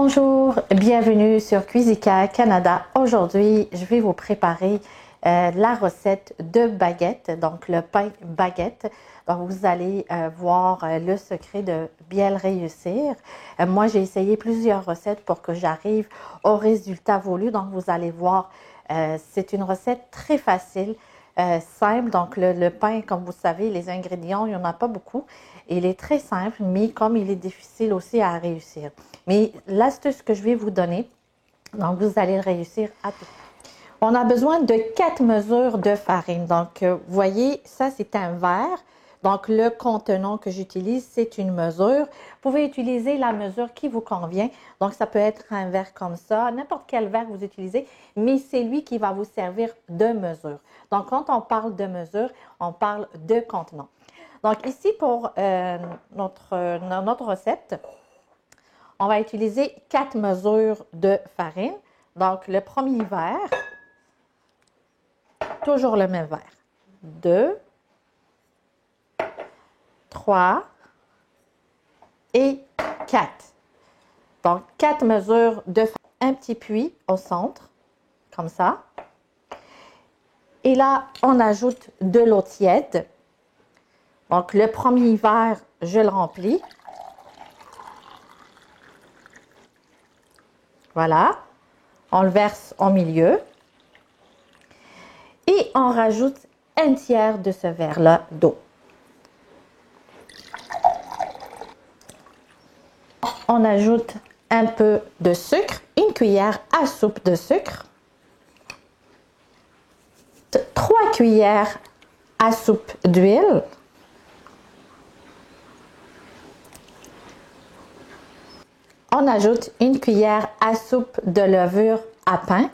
Bonjour, bienvenue sur Cuisica Canada. Aujourd'hui, je vais vous préparer la recette de baguette, donc le pain baguette. Donc, vous allez voir le secret de bien le réussir. Moi, j'ai essayé plusieurs recettes pour que j'arrive au résultat voulu. Donc, vous allez voir, c'est une recette très facile, simple. Donc, le pain, comme vous savez, les ingrédients, il n'y en a pas beaucoup. Il est très simple, mais comme il est difficile aussi à réussir. Mais l'astuce que je vais vous donner, donc vous allez réussir à tout. On a besoin de 4 mesures de farine. Donc, vous voyez, ça c'est un verre. Donc, le contenant que j'utilise, c'est une mesure. Vous pouvez utiliser la mesure qui vous convient. Donc, ça peut être un verre comme ça, n'importe quel verre que vous utilisez, mais c'est lui qui va vous servir de mesure. Donc, quand on parle de mesure, on parle de contenant. Donc, ici, pour notre recette, on va utiliser 4 mesures de farine. Donc, le premier verre, toujours le même verre. 2, 3 et 4. Donc, 4 mesures de farine. Un petit puits au centre, comme ça. Et là, on ajoute de l'eau tiède. Donc, le premier verre, je le remplis. Voilà. On le verse au milieu. Et on rajoute un tiers de ce verre-là d'eau. On ajoute un peu de sucre, une cuillère à soupe de sucre. 3 cuillères à soupe d'huile. On ajoute une cuillère à soupe de levure à pain,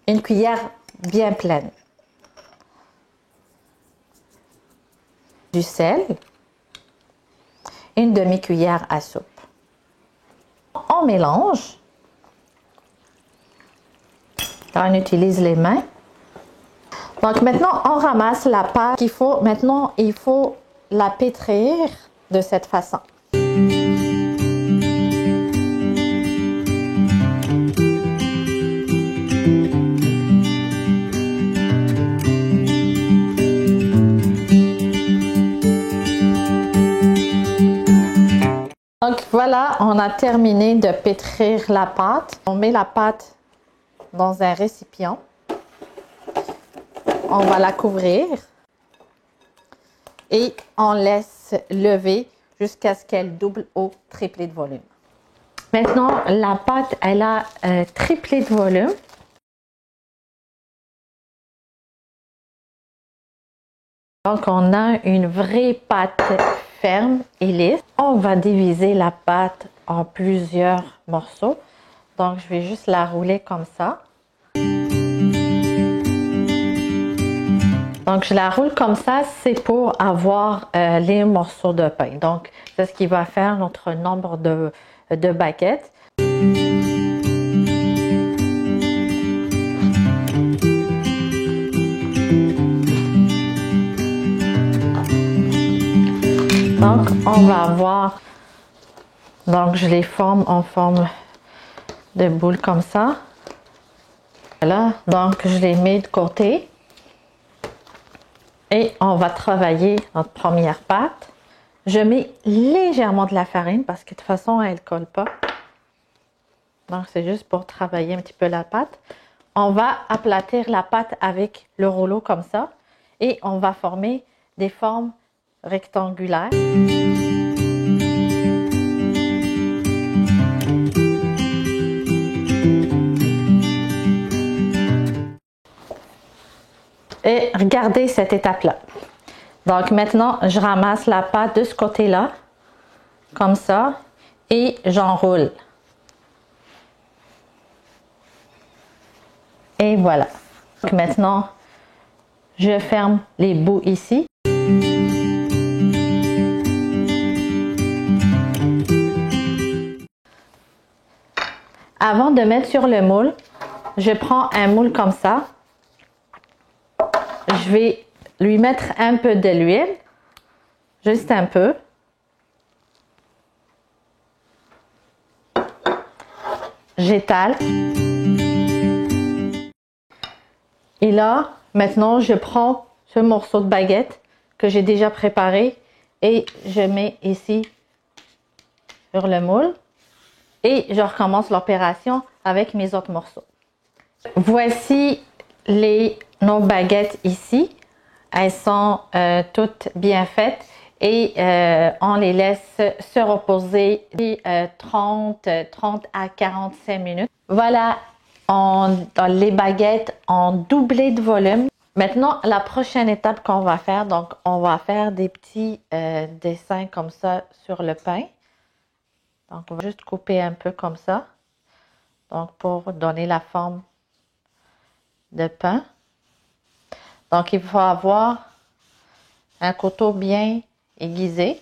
une cuillère bien pleine. Du sel, une demi-cuillère à soupe. On mélange. On utilise les mains. Donc maintenant, on ramasse la pâte qu'il faut. Maintenant, il faut la pétrir de cette façon. Donc voilà, on a terminé de pétrir la pâte. On met la pâte dans un récipient. On va la couvrir et on laisse lever jusqu'à ce qu'elle double au triplé de volume. Maintenant, la pâte, elle a triplé de volume. Donc, on a une vraie pâte ferme et lisse. On va diviser la pâte en plusieurs morceaux. Donc, je vais juste la rouler comme ça. Donc, je la roule comme ça, c'est pour avoir les morceaux de pain. Donc, c'est ce qui va faire notre nombre de baguettes. Donc, on va avoir, donc je les forme en forme de boule comme ça. Voilà, donc je les mets de côté. Et on va travailler notre première pâte. Je mets légèrement de la farine parce que de toute façon, elle ne colle pas. Donc, c'est juste pour travailler un petit peu la pâte. On va aplatir la pâte avec le rouleau comme ça. Et on va former des formes rectangulaires. Et regardez cette étape-là. Donc maintenant, je ramasse la pâte de ce côté-là, comme ça, et j'enroule. Et voilà. Donc maintenant, je ferme les bouts ici. Avant de mettre sur le moule, je prends un moule comme ça. Je vais lui mettre un peu de l'huile, juste un peu. j'étale. Et là, maintenant, je prends ce morceau de baguette que j'ai déjà préparé et je mets ici sur le moule. Et je recommence l'opération avec mes autres morceaux. Voici nos baguettes ici. Elles sont toutes bien faites et on les laisse se reposer 30 à 45 minutes. Voilà, les baguettes ont doublé de volume. Maintenant, la prochaine étape qu'on va faire, donc on va faire des petits dessins comme ça sur le pain. Donc, on va juste couper un peu comme ça. Donc, pour donner la forme de pain. Donc, il faut avoir un couteau bien aiguisé.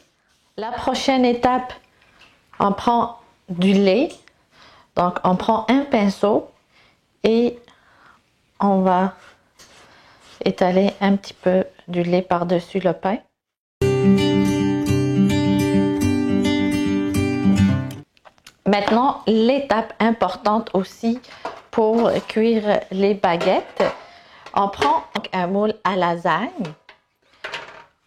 La prochaine étape, on prend du lait. Donc, on prend un pinceau et on va étaler un petit peu du lait par-dessus le pain. Maintenant, l'étape importante aussi pour cuire les baguettes, on prend un moule à lasagne,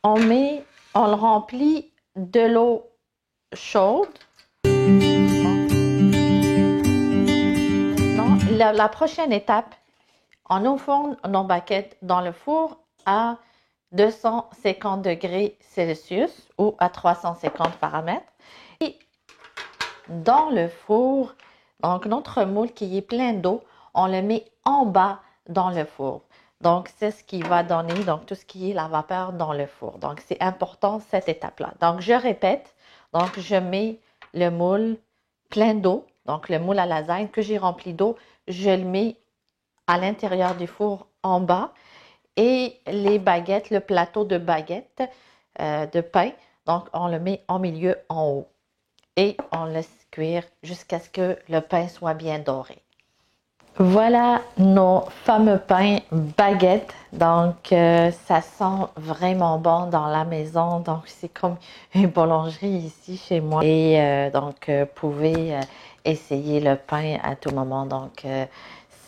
on le remplit de l'eau chaude. Maintenant, la prochaine étape, on enfourne nos baguettes dans le four à 250 degrés Celsius ou à 350 paramètres. Et dans le four, donc notre moule qui est plein d'eau, on le met en bas dans le four. Donc, c'est ce qui va donner donc tout ce qui est la vapeur dans le four. Donc, c'est important cette étape-là. Donc, je répète. Donc, je mets le moule plein d'eau. Donc, le moule à lasagne que j'ai rempli d'eau, je le mets à l'intérieur du four en bas. Et les baguettes, le plateau de baguettes de pain, donc on le met en milieu en haut. Et on laisse cuire jusqu'à ce que le pain soit bien doré. Voilà nos fameux pains baguettes. Donc, ça sent vraiment bon dans la maison. Donc, c'est comme une boulangerie ici chez moi. Et donc, vous pouvez essayer le pain à tout moment. Donc,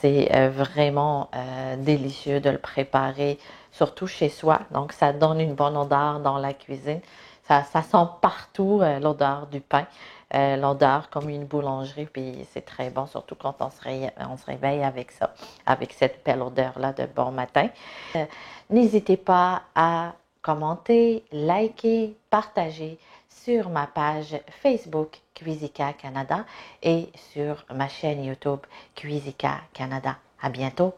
c'est vraiment délicieux de le préparer, surtout chez soi. Donc, ça donne une bonne odeur dans la cuisine. Ça sent partout l'odeur du pain. L'odeur comme une boulangerie, puis c'est très bon, surtout quand on se réveille avec ça, avec cette belle odeur-là de bon matin. N'hésitez pas à commenter, liker, partager sur ma page Facebook Cuisica Canada et sur ma chaîne YouTube Cuisica Canada. À bientôt!